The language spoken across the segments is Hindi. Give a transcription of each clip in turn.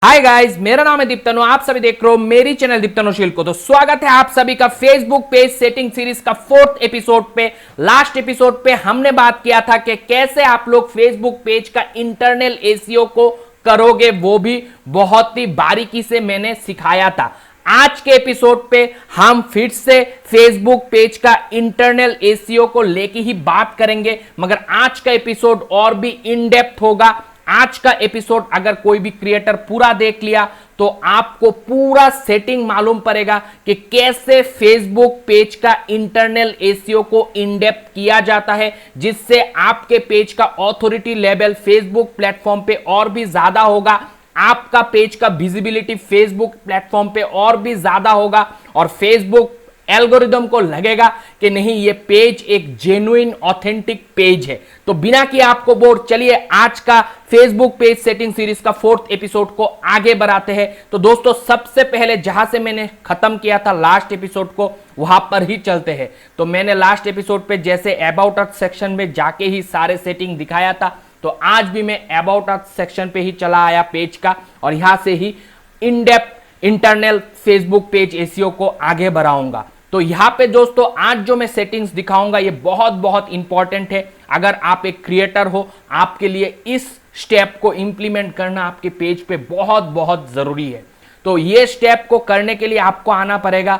हाय गाइस, मेरा नाम है दीप्तनु। आप सभी देख रहे हो मेरी चैनल दीप्तनुशील को। तो स्वागत है आप सभी का फेसबुक पेज सेटिंग सीरीज का 4th एपिसोड पे। लास्ट एपिसोड पे हमने बात किया था कि कैसे आप लोग फेसबुक पेज का इंटरनल एसीओ को करोगे, वो भी बहुत ही बारीकी से मैंने सिखाया था। आज के एपिसोड पे हम फिर से फेसबुक पेज का इंटरनल एसीओ को लेके ही बात करेंगे, मगर आज का एपिसोड और भी इन डेप्थ होगा। आज का एपिसोड अगर कोई भी क्रिएटर पूरा देख लिया तो आपको पूरा सेटिंग मालूम पड़ेगा कि कैसे फेसबुक पेज का इंटरनल एसीओ को इन डेप्थ किया जाता है, जिससे आपके पेज का ऑथोरिटी लेवल फेसबुक प्लेटफॉर्म पे और भी ज्यादा होगा, आपका पेज का विजिबिलिटी फेसबुक प्लेटफॉर्म पे और भी ज्यादा होगा और फेसबुक एल्गोरिदम को लगेगा कि नहीं, ये पेज एक जेन्युइन ऑथेंटिक पेज है। तो बिना कि आपको बोर, चलिए आज का फेसबुक पेज सेटिंग सीरीज का 4th एपिसोड को आगे बढ़ाते हैं। तो दोस्तों, सबसे पहले जहां से मैंने खत्म किया था लास्ट एपिसोड को, वहां पर ही चलते हैं। तो मैंने लास्ट एपिसोड पे जैसे अबाउट अस सेक्शन में जाके ही सारे सेटिंग दिखाया था, तो आज भी मैं अबाउट अस सेक्शन पे ही चला आया पेज का और यहां से ही in depth internal Facebook page ACO को आगे बढ़ाऊंगा। तो यहां पे दोस्तों आज जो मैं सेटिंग्स दिखाऊंगा ये बहुत बहुत इंपॉर्टेंट है। अगर आप एक क्रिएटर हो, आपके लिए इस स्टेप को इंप्लीमेंट करना आपके पेज पे बहुत बहुत जरूरी है। तो ये स्टेप को करने के लिए आपको आना पड़ेगा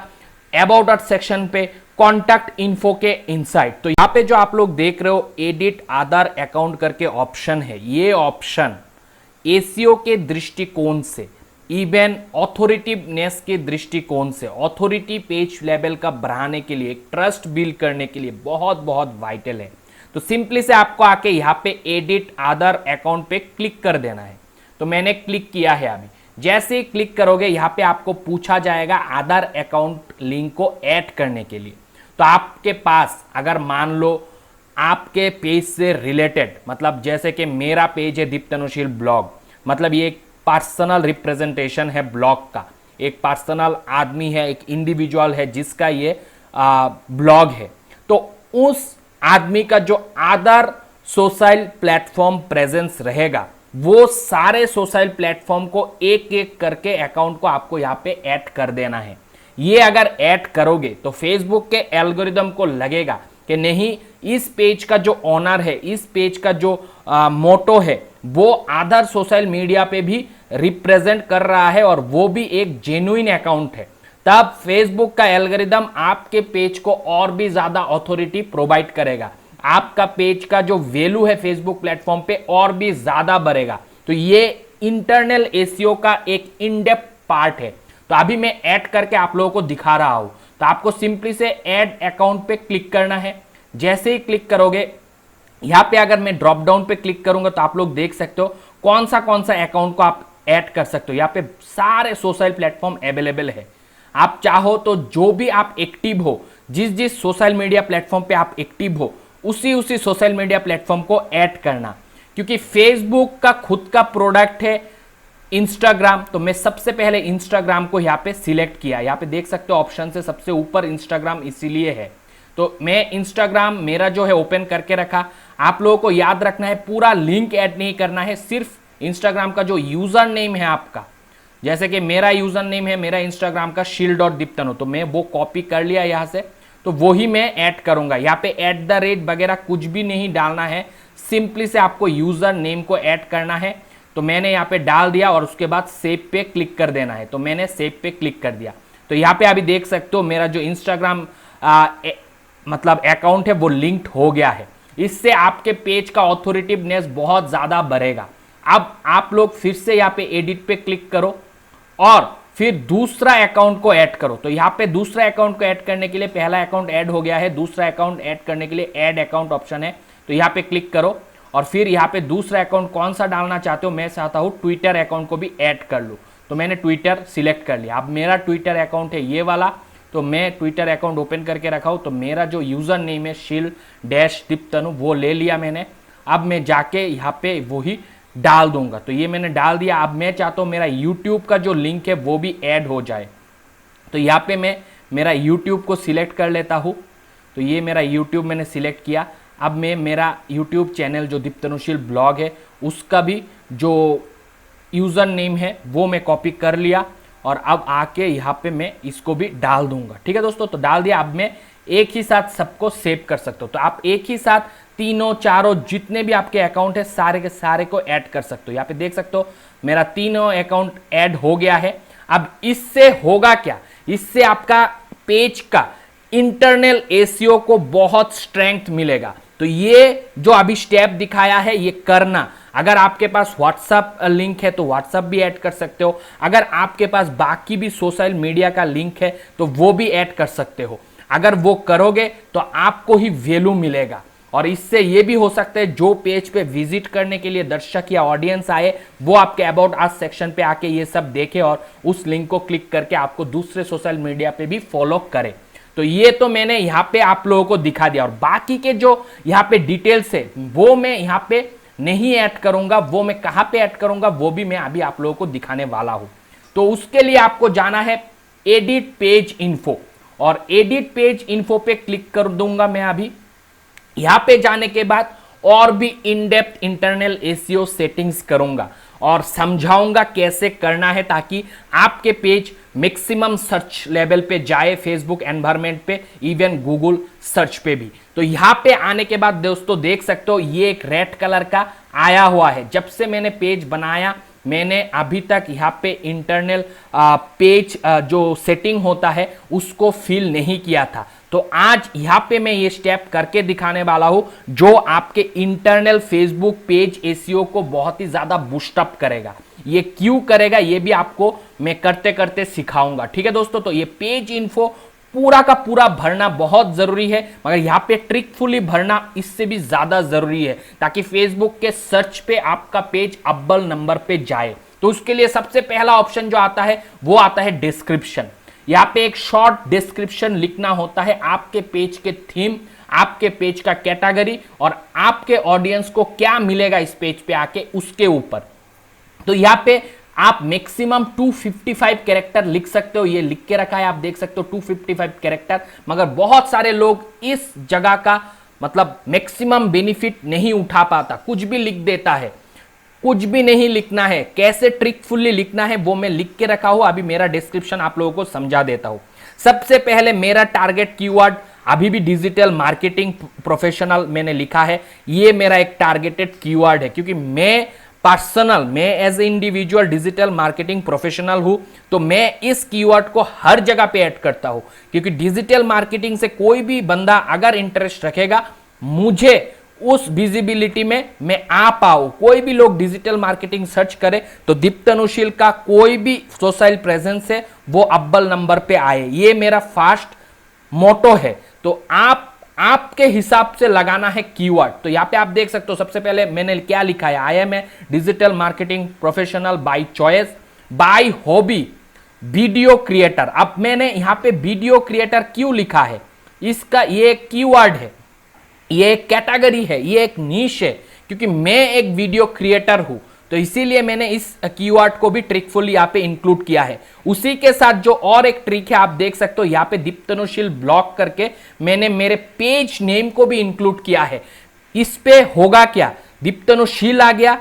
अबाउट अस सेक्शन पे, कॉन्टैक्ट इन्फो के इनसाइड। तो यहां पे जो आप लोग देख रहे हो एडिट आधार अकाउंट करके ऑप्शन है, ये ऑप्शन एसीओ के दृष्टिकोण से, इवन ऑथोरिटीनेस के दृष्टिकोण से, ऑथोरिटी पेज लेवल का बढ़ाने के लिए, ट्रस्ट बिल्ड करने के लिए बहुत बहुत वाइटल है। तो सिंपली से आपको आके यहाँ पे एडिट आधार अकाउंट पे क्लिक कर देना है। तो मैंने क्लिक किया है। अभी जैसे ही क्लिक करोगे यहाँ पे आपको पूछा जाएगा आधार अकाउंट लिंक को ऐड करने के लिए। तो आपके पास अगर मान लो आपके पेज से रिलेटेड, मतलब जैसे कि मेरा पेज है दीप्तनुशील ब्लॉग, मतलब ये एक पर्सनल रिप्रेजेंटेशन है ब्लॉग का, एक पर्सनल आदमी है, एक इंडिविजुअल है जिसका ये ब्लॉग है। तो उस आदमी का जो अदर सोशल प्लेटफॉर्म प्रेजेंस रहेगा, वो सारे सोशल प्लेटफॉर्म को एक एक करके अकाउंट को आपको यहाँ पे ऐड कर देना है। ये अगर ऐड करोगे तो फेसबुक के एल्गोरिदम को लगेगा कि नहीं, इस पेज का जो ऑनर है, इस पेज का जो मोटो है, वो अदर सोशल मीडिया पे भी रिप्रेजेंट कर रहा है और वो भी एक जेन्युइन अकाउंट है। तब फेसबुक का एल्गोरिदम आपके पेज को और भी ज्यादा ऑथोरिटी प्रोवाइड करेगा, आपका पेज का जो वैल्यू है फेसबुक प्लेटफॉर्म पे और भी ज्यादा बढ़ेगा। तो ये इंटरनल एसीओ का एक इन डेप्थ पार्ट है। तो अभी मैं ऐड करके आप लोगों को दिखा रहा हूं। तो आपको सिंपली से ऐड अकाउंट पे क्लिक करना है। जैसे ही क्लिक करोगे, यहां पे अगर मैं ड्रॉप डाउन पे क्लिक करूंगा तो आप लोग देख सकते हो कौन सा अकाउंट को आप ऐड कर सकते हो। यहाँ पे सारे सोशल प्लेटफॉर्म अवेलेबल है। आप चाहो तो जो भी आप एक्टिव हो, जिस जिस सोशल मीडिया प्लेटफॉर्म पे आप एक्टिव हो, उसी सोशल मीडिया प्लेटफॉर्म को ऐड करना। क्योंकि फेसबुक का खुद का प्रोडक्ट है इंस्टाग्राम, तो मैं सबसे पहले इंस्टाग्राम को यहाँ पे सिलेक्ट किया। यहाँ पे देख सकते हो ऑप्शन से सबसे ऊपर इंस्टाग्राम इसीलिए है। तो मैं इंस्टाग्राम मेरा जो है ओपन करके रखा। आप लोगों को याद रखना है पूरा लिंक ऐड नहीं करना है, सिर्फ इंस्टाग्राम का जो यूजर नेम है आपका, जैसे कि मेरा यूजर नेम है, मेरा इंस्टाग्राम का शील.दीप्तनु, तो मैं वो कॉपी कर लिया यहाँ से, तो वो ही मैं ऐड करूंगा। यहाँ पे @ वगैरह कुछ भी नहीं डालना है, सिंपली से आपको यूजर नेम को ऐड करना है। तो मैंने यहाँ पे डाल दिया और उसके बाद सेव पे क्लिक कर देना है। तो मैंने सेव पे क्लिक कर दिया। तो यहाँ पे अभी देख सकते हो मेरा जो इंस्टाग्राम मतलब अकाउंट है वो लिंक्ड हो गया है। इससे आपके पेज का ऑथोरिटिवनेस बहुत ज्यादा बढ़ेगा। अब आप लोग फिर से यहाँ पे एडिट पे क्लिक करो और फिर दूसरा अकाउंट को ऐड करो। तो यहाँ पे दूसरा अकाउंट को ऐड करने के लिए पहला अकाउंट ऐड हो गया है, दूसरा अकाउंट ऐड करने के लिए ऐड अकाउंट ऑप्शन है। तो यहाँ पे क्लिक करो और फिर यहाँ पे दूसरा अकाउंट कौन सा डालना चाहते हो, मैं चाहता हूँ ट्विटर अकाउंट को भी ऐड कर लूँ। तो मैंने ट्विटर सिलेक्ट कर लिया। अब मेरा ट्विटर अकाउंट है ये वाला, तो मैं ट्विटर अकाउंट ओपन करके रखा हूँ। तो मेरा जो यूजर नेम है शील-दीप्तनु वो ले लिया मैंने। अब मैं जाके यहाँ पे वही डाल दूंगा। तो ये मैंने डाल दिया। अब मैं चाहता हूँ मेरा यूट्यूब का जो लिंक है वो भी ऐड हो जाए। तो यहाँ पे मैं मेरा यूट्यूब को सिलेक्ट कर लेता हूँ। तो ये मेरा यूट्यूब मैंने सिलेक्ट किया। अब मैं मेरा यूट्यूब चैनल जो दीप्तनुशील ब्लॉग है उसका भी जो यूजर नेम है वो मैं कॉपी कर लिया और अब आके यहाँ पे मैं इसको भी डाल दूंगा। ठीक है दोस्तों, तो डाल दिया। अब मैं एक ही साथ सबको सेव कर सकते हो। तो आप एक ही साथ तीनों चारों जितने भी आपके अकाउंट है सारे के सारे को ऐड कर सकते हो। यहाँ पे देख सकते हो मेरा तीनों अकाउंट ऐड हो गया है। अब इससे होगा क्या, इससे आपका पेज का इंटरनल एसईओ को बहुत स्ट्रेंथ मिलेगा। तो ये जो अभी स्टेप दिखाया है ये करना। अगर आपके पास व्हाट्सएप लिंक है तो व्हाट्सएप भी ऐड कर सकते हो। अगर आपके पास बाकी भी सोशल मीडिया का लिंक है तो वो भी ऐड कर सकते हो। अगर वो करोगे तो आपको ही वैल्यू मिलेगा। और इससे ये भी हो सकता है जो पेज पे विजिट करने के लिए दर्शक या ऑडियंस आए वो आपके अबाउट अस सेक्शन पे आके ये सब देखे और उस लिंक को क्लिक करके आपको दूसरे सोशल मीडिया पे भी फॉलो करे। तो ये तो मैंने यहाँ पे आप लोगों को दिखा दिया। और बाकी के जो यहाँ पे डिटेल्स है वो मैं यहाँ पे नहीं ऐड करूंगा। वो मैं कहाँ पे ऐड करूंगा वो भी मैं अभी आप लोगों को दिखाने वाला हूं। तो उसके लिए आपको जाना है एडिट पेज इन्फो, और एडिट पेज इन्फो पे क्लिक कर दूंगा मैं अभी। यहां पे जाने के बाद और भी इन डेप्थ इंटरनल एसईओ सेटिंग्स करूंगा और समझाऊंगा कैसे करना है ताकि आपके पेज मैक्सिमम सर्च लेवल पे जाए, फेसबुक एनवायरनमेंट पे, इवन गूगल सर्च पे भी। तो यहां पे आने के बाद दोस्तों देख सकते हो ये एक रेड कलर का आया हुआ है। जब से मैंने पेज बनाया मैंने अभी तक यहाँ पे इंटरनल पेज जो सेटिंग होता है उसको फिल नहीं किया था। तो आज यहाँ पे मैं ये स्टेप करके दिखाने वाला हूं जो आपके इंटरनल फेसबुक पेज एसईओ को बहुत ही ज्यादा बूस्टअप करेगा। ये क्यों करेगा ये भी आपको मैं करते करते सिखाऊंगा। ठीक है दोस्तों, तो ये पेज इन्फो पूरा का पूरा भरना बहुत जरूरी है, मगर यहाँ पे ट्रिकफुली भरना इससे भी ज्यादा जरूरी है ताकि फेसबुक के सर्च पे आपका पेज अव्वल नंबर पे जाए। तो उसके लिए सबसे पहला ऑप्शन जो आता है वो आता है डिस्क्रिप्शन। यहाँ पे एक शॉर्ट डिस्क्रिप्शन लिखना होता है, आपके पेज के थीम, आपके पेज का कैटेगरी और आपके ऑडियंस को क्या मिलेगा इस पेज पे आके उसके ऊपर। तो यहाँ पे आप मैक्सिमम 255 कैरेक्टर लिख सकते हो। ये लिख के रखा है आप देख सकते हो 255 कैरेक्टर, मगर बहुत सारे लोग इस जगह का मतलब मैक्सिमम बेनिफिट नहीं उठा पाता, कुछ भी लिख देता है। कुछ भी नहीं लिखना है, कैसे ट्रिकफुली लिखना है वो मैं लिख के रखा हूं। अभी मेरा डिस्क्रिप्शन आप लोगों को समझा देता हूं। सबसे पहले मेरा टारगेट कीवर्ड अभी भी डिजिटल मार्केटिंग प्रोफेशनल मैंने लिखा है। ये मेरा एक टारगेटेड कीवर्ड है क्योंकि मैं as a individual digital marketing professional हूं, तो मैं इस कीवर्ड को हर जगह पे ऐड करता हूं क्योंकि डिजिटल मार्केटिंग से कोई भी बंदा अगर इंटरेस्ट रखेगा मुझे उस विजिबिलिटी में मैं आ पाऊं। कोई भी लोग डिजिटल मार्केटिंग सर्च करे तो दीप्त अनुशील का कोई भी सोशल प्रेजेंस है वो अव्वल नंबर पे आए, ये मेरा फास्ट मोटो है। तो आपके हिसाब से लगाना है कीवर्ड। तो यहाँ पे आप देख सकते हो सबसे पहले मैंने क्या लिखा है, I am a digital marketing professional by choice by hobby video creator. अब मैंने यहाँ पे वीडियो क्रिएटर क्यों लिखा है, इसका ये एक कीवर्ड है, ये एक कैटेगरी है, ये एक नीश है क्योंकि मैं एक वीडियो क्रिएटर हूं। तो इसीलिए मैंने इस कीवर्ड को भी ट्रिकफुली यहाँ पे इंक्लूड किया है। उसी के साथ जो और एक ट्रिक है आप देख सकते हो यहाँ पे दीप्त अनुशील ब्लॉक करके मैंने मेरे पेज नेम को भी इंक्लूड किया है। इस पे होगा क्या, दीप्त अनुशील आ गया,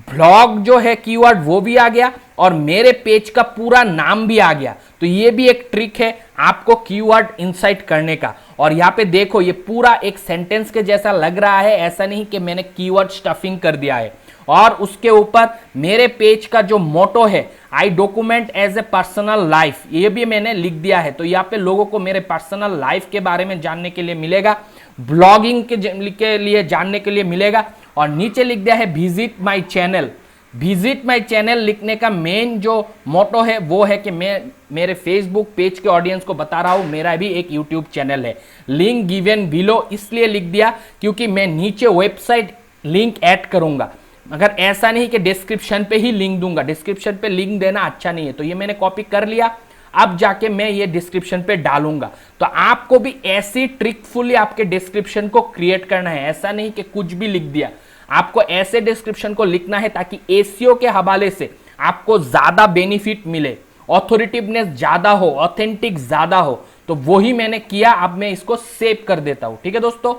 ब्लॉग जो है कीवर्ड वो भी आ गया और मेरे पेज का पूरा नाम भी आ गया। तो ये भी एक ट्रिक है आपको कीवर्ड इंसाइट करने का। और यहाँ पे देखो ये पूरा एक सेंटेंस के जैसा लग रहा है, ऐसा नहीं कि मैंने कीवर्ड स्टफिंग कर दिया है। और उसके ऊपर मेरे पेज का जो मोटो है I document as a personal life, ये भी मैंने लिख दिया है। तो यहाँ पे लोगों को मेरे पर्सनल लाइफ के बारे में जानने के लिए मिलेगा, ब्लॉगिंग के लिए जानने के लिए मिलेगा। और नीचे लिख दिया है visit my channel. Visit my channel लिखने का मेन जो मोटो है वो है कि मैं मेरे फेसबुक पेज के ऑडियंस को बता रहा हूं मेरा भी एक यूट्यूब चैनल है। लिंक गिवन बिलो इसलिए लिख दिया क्योंकि मैं नीचे वेबसाइट लिंक ऐड करूंगा, मगर ऐसा नहीं कि डिस्क्रिप्शन पे ही लिंक दूंगा। डिस्क्रिप्शन पे लिंक देना अच्छा नहीं है, तो ये मैंने कॉपी कर लिया। अब जाके मैं ये डिस्क्रिप्शन पे डालूंगा। तो आपको भी ऐसी ट्रिकफुली आपके डिस्क्रिप्शन को क्रिएट करना है, ऐसा नहीं कि कुछ भी लिख दिया। आपको ऐसे डिस्क्रिप्शन को लिखना है ताकि एसईओ के हवाले से आपको ज्यादा बेनिफिट मिले, ऑथोरिटिवनेस ज्यादा हो, ऑथेंटिक ज्यादा हो। तो वही मैंने किया। अब मैं इसको सेव कर देता हूं। ठीक है दोस्तों,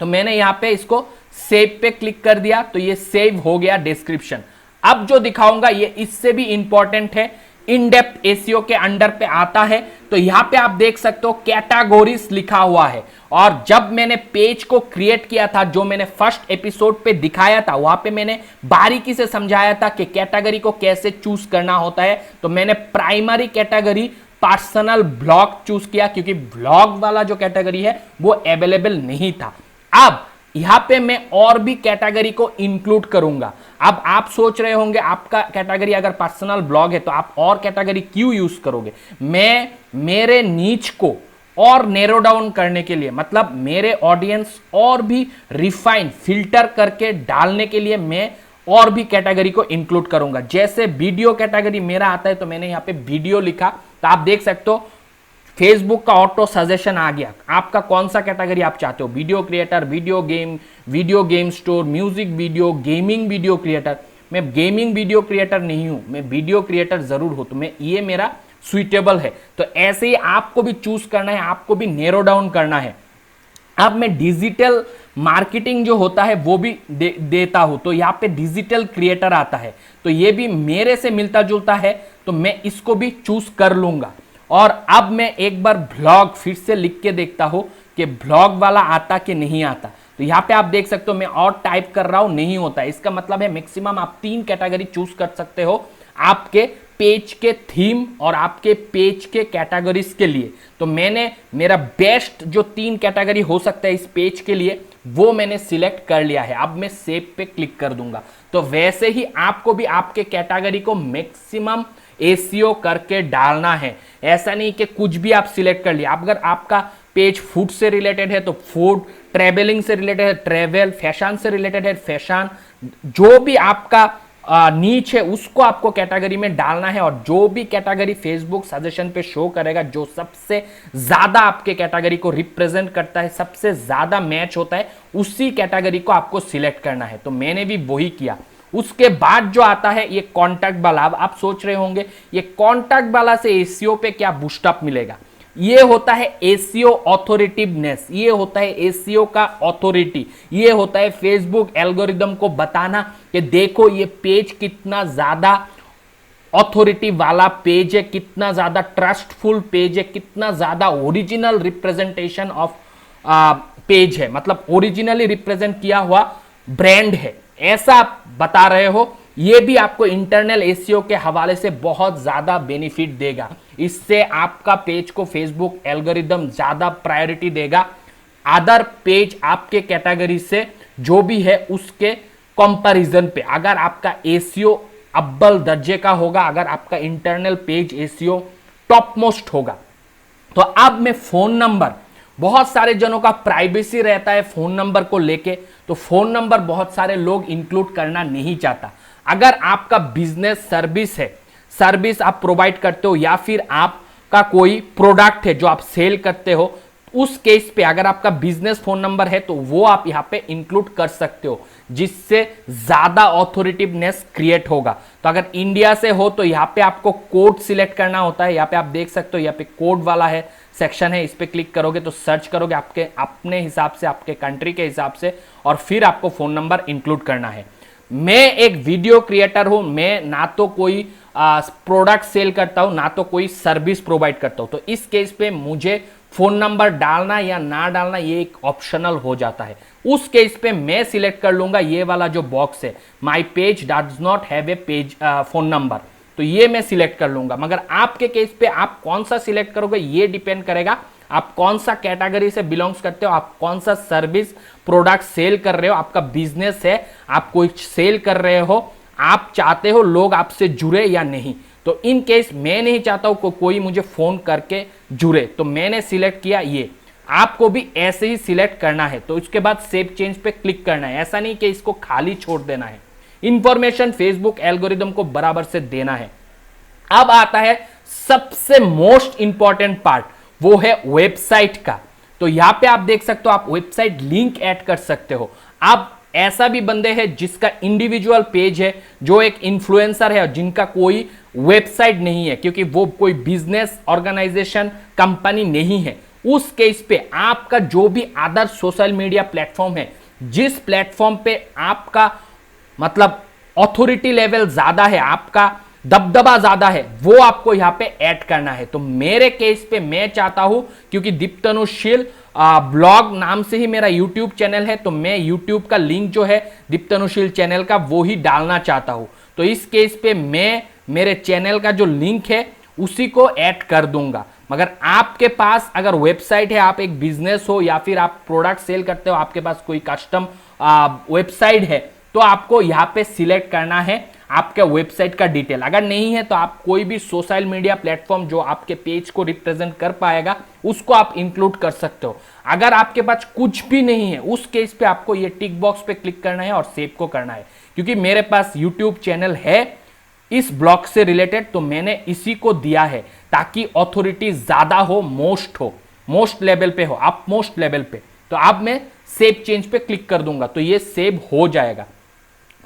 तो मैंने यहां पे इसको सेव पे क्लिक कर दिया तो ये सेव हो गया डिस्क्रिप्शन। अब जो दिखाऊंगा ये इससे भी इंपॉर्टेंट है, इन डेप्थ एसीओ के अंडर पे आता है। तो यहां पे आप देख सकते हो कैटेगोरीज लिखा हुआ है, और जब मैंने पेज को क्रिएट किया था, जो मैंने फर्स्ट एपिसोड पे दिखाया था, वहां पे मैंने बारीकी से समझाया था कि कैटेगरी को कैसे चूज करना होता है। तो मैंने primary category personal blog choose किया, क्योंकि ब्लॉग वाला जो कैटेगरी है वो अवेलेबल नहीं था। अब यहां पे मैं और भी कैटेगरी को इंक्लूड करूंगा। अब आप सोच रहे होंगे आपका कैटेगरी अगर पर्सनल ब्लॉग है तो आप और कैटेगरी क्यों यूज करोगे। मैं मेरे नीच को और नैरो डाउन करने के लिए, मतलब मेरे ऑडियंस और भी रिफाइन फिल्टर करके डालने के लिए मैं और भी कैटेगरी को इंक्लूड करूंगा। जैसे वीडियो कैटेगरी मेरा आता है तो मैंने यहां पे वीडियो लिखा, तो आप देख सकते हो फेसबुक का ऑटो सजेशन आ गया। आपका कौन सा कैटेगरी आप चाहते हो, video creator, video game store, music video, gaming video creator. मैं गेमिंग वीडियो क्रिएटर नहीं हूं, मैं वीडियो क्रिएटर जरूर हूं, तो मैं ये मेरा सुइटेबल है। तो ऐसे ही आपको भी चूज करना है, आपको भी नैरो डाउन करना है। अब मैं डिजिटल मार्केटिंग जो होता है वो भी देता हूं, तो यहाँ पे डिजिटल क्रिएटर आता है, तो ये भी मेरे से मिलता जुलता है, तो मैं इसको भी चूज कर लूंगा। और अब मैं एक बार ब्लॉग फिर से लिख के देखता हूं कि ब्लॉग वाला आता कि नहीं आता। तो यहाँ पे आप देख सकते हो मैं और टाइप कर रहा हूं, नहीं होता। इसका मतलब है मैक्सिमम आप 3 कैटेगरी चूज कर सकते हो आपके पेज के थीम और आपके पेज के कैटेगरीज के लिए। तो मैंने मेरा बेस्ट जो 3 कैटेगरी हो सकता है इस पेज के लिए वो मैंने सिलेक्ट कर लिया है। अब मैं सेव पे क्लिक कर दूंगा। तो वैसे ही आपको भी आपके कैटेगरी को मैक्सिमम एसीओ करके डालना है। ऐसा नहीं कि कुछ भी आप सिलेक्ट कर लिया। अगर आपका पेज फूड से रिलेटेड है तो फूड, ट्रेवलिंग से रिलेटेड है ट्रेवल, फैशन से रिलेटेड है फैशन, जो भी आपका नीच है उसको आपको कैटेगरी में डालना है। और जो भी कैटेगरी फेसबुक सजेशन पे शो करेगा, जो सबसे ज्यादा आपके कैटेगरी को रिप्रेजेंट करता है, सबसे ज्यादा मैच होता है, उसी कैटेगरी को आपको सिलेक्ट करना है। तो मैंने भी वही किया। उसके बाद जो आता है ये कॉन्टैक्ट वाला। अब आप सोच रहे होंगे ये कॉन्टैक्ट वाला से एसीओ पे क्या बूस्टअप मिलेगा। ये होता है एसीओ ऑथोरिटिवनेस, ये होता है एसीओ का ऑथोरिटी, ये होता है फेसबुक एल्गोरिदम को बताना कि देखो ये पेज कितना ज्यादा ऑथोरिटी वाला पेज है, कितना ज्यादा ट्रस्टफुल पेज है, कितना ज्यादा ओरिजिनल रिप्रेजेंटेशन ऑफ पेज है, मतलब ओरिजिनली रिप्रेजेंट किया हुआ ब्रांड है, ऐसा आप बता रहे हो। ये भी आपको इंटरनल एसीओ के हवाले से बहुत ज्यादा बेनिफिट देगा। इससे आपका पेज को फेसबुक एल्गोरिदम ज्यादा प्रायोरिटी देगा अदर पेज आपके कैटेगरी से जो भी है उसके कंपैरिजन पे। अगर आपका एसीओ अव्वल दर्जे का होगा, अगर आपका internal page ACO top most होगा। तो अब मैं फोन नंबर, बहुत सारे जनों का प्राइवेसी रहता है फोन नंबर को लेके, तो फोन नंबर बहुत सारे लोग इंक्लूड करना नहीं चाहता। अगर आपका बिजनेस सर्विस है, सर्विस आप प्रोवाइड करते हो या फिर आपका कोई प्रोडक्ट है जो आप सेल करते हो, उस केस पे अगर आपका बिजनेस फोन नंबर है तो वो आप यहां पे इंक्लूड कर सकते हो, जिससे ज्यादा ऑथोरिटिवनेस क्रिएट होगा। तो अगर इंडिया से हो तो यहां पे आपको कोड सिलेक्ट करना होता है। यहां पे आप देख सकते हो, यहां पे कोड वाला है सेक्शन है, इस पे क्लिक करोगे तो सर्च करोगे आपके अपने हिसाब से, आपके कंट्री के हिसाब से, और फिर आपको फोन नंबर इंक्लूड करना है। मैं एक वीडियो क्रिएटर हूं, मैं ना तो कोई प्रोडक्ट सेल करता हूं ना तो कोई सर्विस प्रोवाइड करता हूं, तो इस केस पे मुझे फोन नंबर डालना या ना डालना ये एक ऑप्शनल हो जाता है। उस केस पे मैं सिलेक्ट कर लूंगा ये वाला जो बॉक्स है, my page does not have a page phone number, तो ये मैं सिलेक्ट कर लूंगा। मगर आपके केस पे आप कौन सा सिलेक्ट करोगे ये डिपेंड करेगा आप कौन सा कैटेगरी से बिलोंग्स करते हो, आप कौन सा सर्विस प्रोडक्ट सेल कर रहे हो, आपका बिजनेस है, आप कोई सेल कर रहे हो, आप चाहते हो लोग आपसे जुड़े या नहीं। तो इन केस मैं नहीं चाहता हूं कोई मुझे फोन करके जुड़े, तो मैंने सिलेक्ट किया ये। आपको भी ऐसे ही सिलेक्ट करना है। तो इसके बाद सेव चेंज पे क्लिक करना है, ऐसा नहीं कि इसको खाली छोड़ देना है, इंफॉर्मेशन फेसबुक एल्गोरिदम को बराबर से देना है। अब आता है सबसे मोस्ट इंपॉर्टेंट पार्ट, वो है वेबसाइट का। तो यहां पे आप देख सकते हो आप वेबसाइट लिंक ऐड कर सकते हो। अब ऐसा भी बंदे हैं जिसका इंडिविजुअल पेज है, जो एक इन्फ्लुएंसर है और जिनका कोई वेबसाइट नहीं है, क्योंकि वो कोई बिजनेस ऑर्गेनाइजेशन कंपनी नहीं है। उस केस पे आपका जो भी अदर सोशल मीडिया प्लेटफॉर्म है, जिस प्लेटफॉर्म पे आपका मतलब ऑथोरिटी लेवल ज्यादा है, आपका दबदबा ज्यादा है, वो आपको यहां पे ऐड करना है। तो मेरे केस पे मैं चाहता हूं, क्योंकि दीप्तनुशील ब्लॉग नाम से ही मेरा यूट्यूब चैनल है, तो मैं यूट्यूब का लिंक जो है दीप्तनुशील चैनल का वो ही डालना चाहता हूं। तो इस केस पे मैं मेरे चैनल का जो लिंक है उसी को ऐड कर दूंगा। मगर आपके पास अगर वेबसाइट है, आप एक बिजनेस हो या फिर आप प्रोडक्ट सेल करते हो, आपके पास कोई कस्टम वेबसाइट है, तो आपको यहां पे सिलेक्ट करना है आपके वेबसाइट का डिटेल। अगर नहीं है तो आप कोई भी सोशल मीडिया प्लेटफॉर्म जो आपके पेज को रिप्रेजेंट कर पाएगा उसको आप इंक्लूड कर सकते हो। अगर आपके पास कुछ भी नहीं है उस केस पे आपको ये टिक बॉक्स पे क्लिक करना है और सेव को करना है। क्योंकि मेरे पास यूट्यूब चैनल है इस ब्लॉग से रिलेटेड, तो मैंने इसी को दिया है ताकि ऑथोरिटी ज्यादा हो, मोस्ट लेवल पे हो, आप मोस्ट लेवल पे। तो अब मैं सेव चेंज पे क्लिक कर दूंगा तो ये सेव हो जाएगा।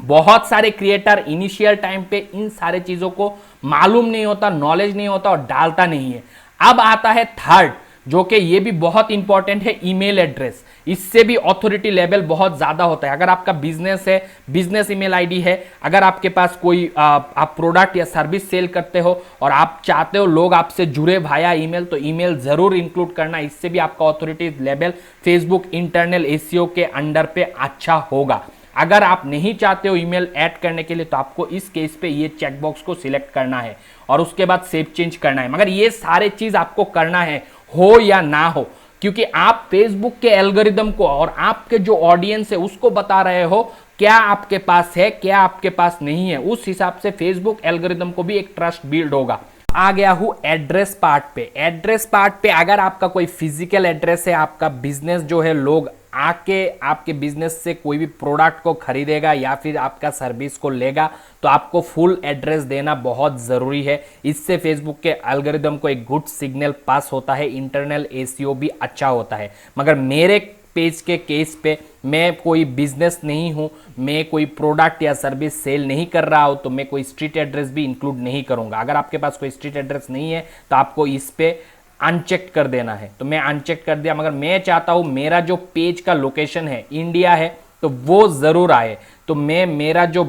बहुत सारे क्रिएटर इनिशियल टाइम पे इन सारे चीजों को मालूम नहीं होता, नॉलेज नहीं होता और डालता नहीं है। अब आता है थर्ड, जो कि ये भी बहुत इंपॉर्टेंट है, ईमेल एड्रेस। इससे भी ऑथोरिटी लेवल बहुत ज्यादा होता है। अगर आपका बिजनेस है, बिजनेस ईमेल आईडी है, अगर आपके पास कोई आप प्रोडक्ट या सर्विस सेल करते हो और आप चाहते हो लोग आपसे जुड़े भाया ईमेल, तो ईमेल जरूर इंक्लूड करना। इससे भी आपका authority level Facebook internal SEO के अंडर पे अच्छा होगा। अगर आप नहीं चाहते हो ईमेल ऐड करने के लिए तो आपको इस केस पे ये चेकबॉक्स को सिलेक्ट करना है और उसके बाद सेव चेंज करना है। मगर ये सारे चीज आपको करना है, हो या ना हो, क्योंकि आप फेसबुक के एल्गोरिदम को और आपके जो ऑडियंस है उसको बता रहे हो क्या आपके पास है, क्या आपके पास नहीं है। उस हिसाब से फेसबुक एल्गोरिदम को भी एक ट्रस्ट बिल्ड होगा। आ गया हूं एड्रेस पार्ट पे। एड्रेस पार्ट पे अगर आपका कोई फिजिकल एड्रेस है, आपका बिजनेस जो है, लोग आके आपके बिजनेस से कोई भी प्रोडक्ट को खरीदेगा या फिर आपका सर्विस को लेगा, तो आपको फुल एड्रेस देना बहुत जरूरी है। इससे फेसबुक के एल्गोरिदम को एक गुड सिग्नल पास होता है, इंटरनल एसईओ भी अच्छा होता है। मगर मेरे पेज के केस पे मैं कोई बिजनेस नहीं हूं, मैं कोई प्रोडक्ट या सर्विस सेल नहीं कर रहा हूं, तो मैं कोई स्ट्रीट एड्रेस भी इंक्लूड नहीं करूंगा। अगर आपके पास कोई स्ट्रीट एड्रेस नहीं है तो आपको इस पे अनचेक कर देना है। तो मैं अनचेक कर दिया। मगर मैं चाहता हूं मेरा जो पेज का लोकेशन है इंडिया है तो वो जरूर आए। तो मैं मेरा जो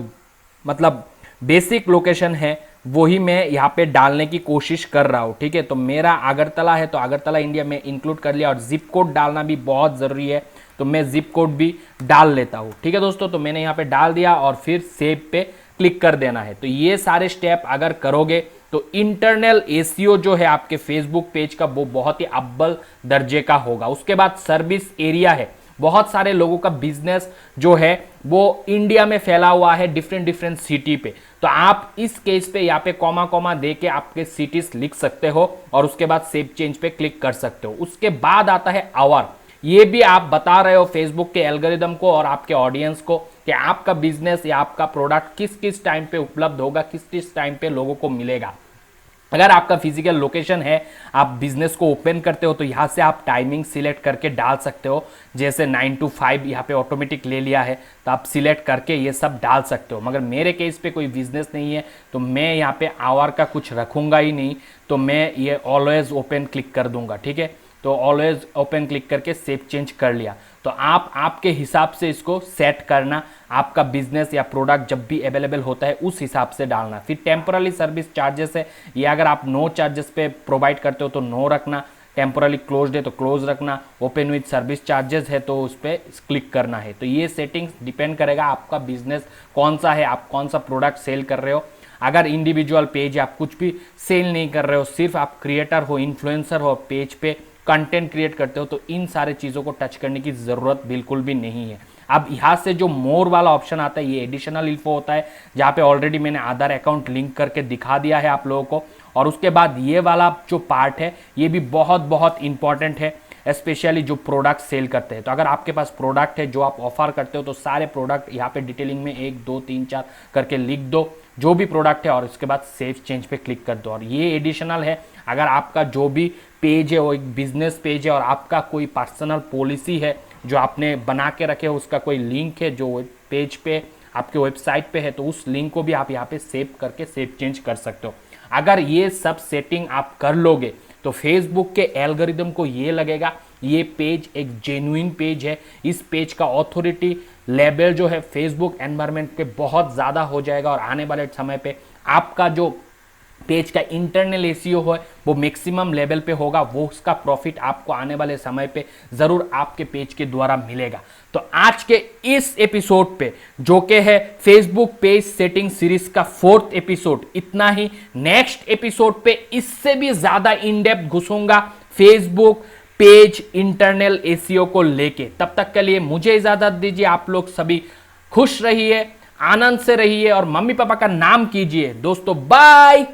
मतलब बेसिक लोकेशन है वही मैं यहाँ पे डालने की कोशिश कर रहा हूँ। ठीक है, तो मेरा अगरतला है तो अगरतला इंडिया में इंक्लूड कर लिया। और जिप कोड डालना भी बहुत ज़रूरी है, तो मैं जिप कोड भी डाल लेता हूँ। ठीक है दोस्तों, तो मैंने यहाँ पे डाल दिया और फिर सेव पे क्लिक कर देना है। तो ये सारे स्टेप अगर करोगे तो इंटरनल एसईओ जो है आपके फेसबुक पेज का वो बहुत ही अव्वल दर्जे का होगा। उसके बाद सर्विस एरिया है। बहुत सारे लोगों का बिजनेस जो है वो इंडिया में फैला हुआ है, डिफरेंट सिटी पे। तो आप इस केस पे यहाँ पे कॉमा कॉमा दे के आपके सिटीज लिख सकते हो और उसके बाद सेव चेंज पे क्लिक कर सकते हो। उसके बाद आता है आवर। ये भी आप बता रहे हो फेसबुक के एल्गोरिदम को और आपके ऑडियंस को कि आपका बिजनेस या आपका प्रोडक्ट किस किस टाइम पे उपलब्ध होगा, किस किस टाइम पे लोगों को मिलेगा। अगर आपका फिजिकल लोकेशन है, आप बिजनेस को ओपन करते हो, तो यहाँ से आप टाइमिंग सिलेक्ट करके डाल सकते हो। जैसे 9 to 5 यहाँ पे ऑटोमेटिक ले लिया है, तो आप सिलेक्ट करके ये सब डाल सकते हो। मगर मेरे केस पे कोई बिजनेस नहीं है तो मैं यहाँ पे आवर का कुछ रखूँगा ही नहीं, तो मैं ये ऑलवेज ओपन क्लिक कर दूंगा। ठीक है, तो ऑलवेज ओपन क्लिक करके सेव चेंज कर लिया। तो आप आपके हिसाब से इसको सेट करना, आपका बिजनेस या प्रोडक्ट जब भी अवेलेबल होता है उस हिसाब से डालना। फिर टेम्पोरली सर्विस चार्जेस है, ये अगर आप नो चार्जेस पे प्रोवाइड करते हो तो नो रखना, टेम्पोरली क्लोज्ड है तो क्लोज रखना, ओपन विद सर्विस चार्जेस है तो उस पर क्लिक करना है। तो ये सेटिंग्स डिपेंड करेगा आपका बिजनेस कौन सा है, आप कौन सा प्रोडक्ट सेल कर रहे हो। अगर इंडिविजुअल पेज आप कुछ भी सेल नहीं कर रहे हो, सिर्फ आप क्रिएटर हो, इन्फ्लुएंसर हो, पेज पे कंटेंट क्रिएट करते हो, तो इन सारे चीज़ों को टच करने की ज़रूरत बिल्कुल भी नहीं है। अब यहाँ से जो मोर वाला ऑप्शन आता है, ये एडिशनल इन्फो होता है, जहाँ पे ऑलरेडी मैंने आधार अकाउंट लिंक करके दिखा दिया है आप लोगों को। और उसके बाद ये वाला जो पार्ट है ये भी बहुत बहुत इंपॉर्टेंट है, स्पेशली जो प्रोडक्ट सेल करते हैं। तो अगर आपके पास प्रोडक्ट है जो आप ऑफर करते हो, तो सारे प्रोडक्ट यहाँ पे डिटेलिंग में 1 2 3 4 करके लिख दो जो भी प्रोडक्ट है और उसके बाद सेव चेंज पे क्लिक कर दो। और ये एडिशनल है, अगर आपका जो भी पेज है वो एक बिजनेस पेज है और आपका कोई पर्सनल पॉलिसी है जो आपने बना के रखे हो, उसका कोई लिंक है जो पेज पे आपके वेबसाइट पे है, तो उस लिंक को भी आप यहाँ पे सेव करके सेव चेंज कर सकते हो। अगर ये सब सेटिंग आप कर लोगे तो फेसबुक के एल्गोरिदम को ये लगेगा ये पेज एक जेन्युइन पेज है। इस पेज का ऑथोरिटी लेवल जो है फेसबुक एनवायरनमेंट पे बहुत ज़्यादा हो जाएगा और आने वाले समय पे आपका जो पेज का इंटरनल एसीओ है वो मैक्सिमम लेवल पे होगा, वो उसका प्रॉफिट आपको आने वाले समय पे ज़रूर आपके पेज के द्वारा मिलेगा। तो आज के इस एपिसोड पे जो कि है फेसबुक पेज सेटिंग सीरीज का 4th एपिसोड, इतना ही। नेक्स्ट एपिसोड पे इससे भी ज़्यादा इन डेप्थ घुसूंगा फेसबुक पेज इंटरनल एसीओ को लेके। तब तक के लिए मुझे इजाज़त दीजिए। आप लोग सभी खुश रहिए, आनंद से रहिए और मम्मी पापा का नाम कीजिए दोस्तों। बाय।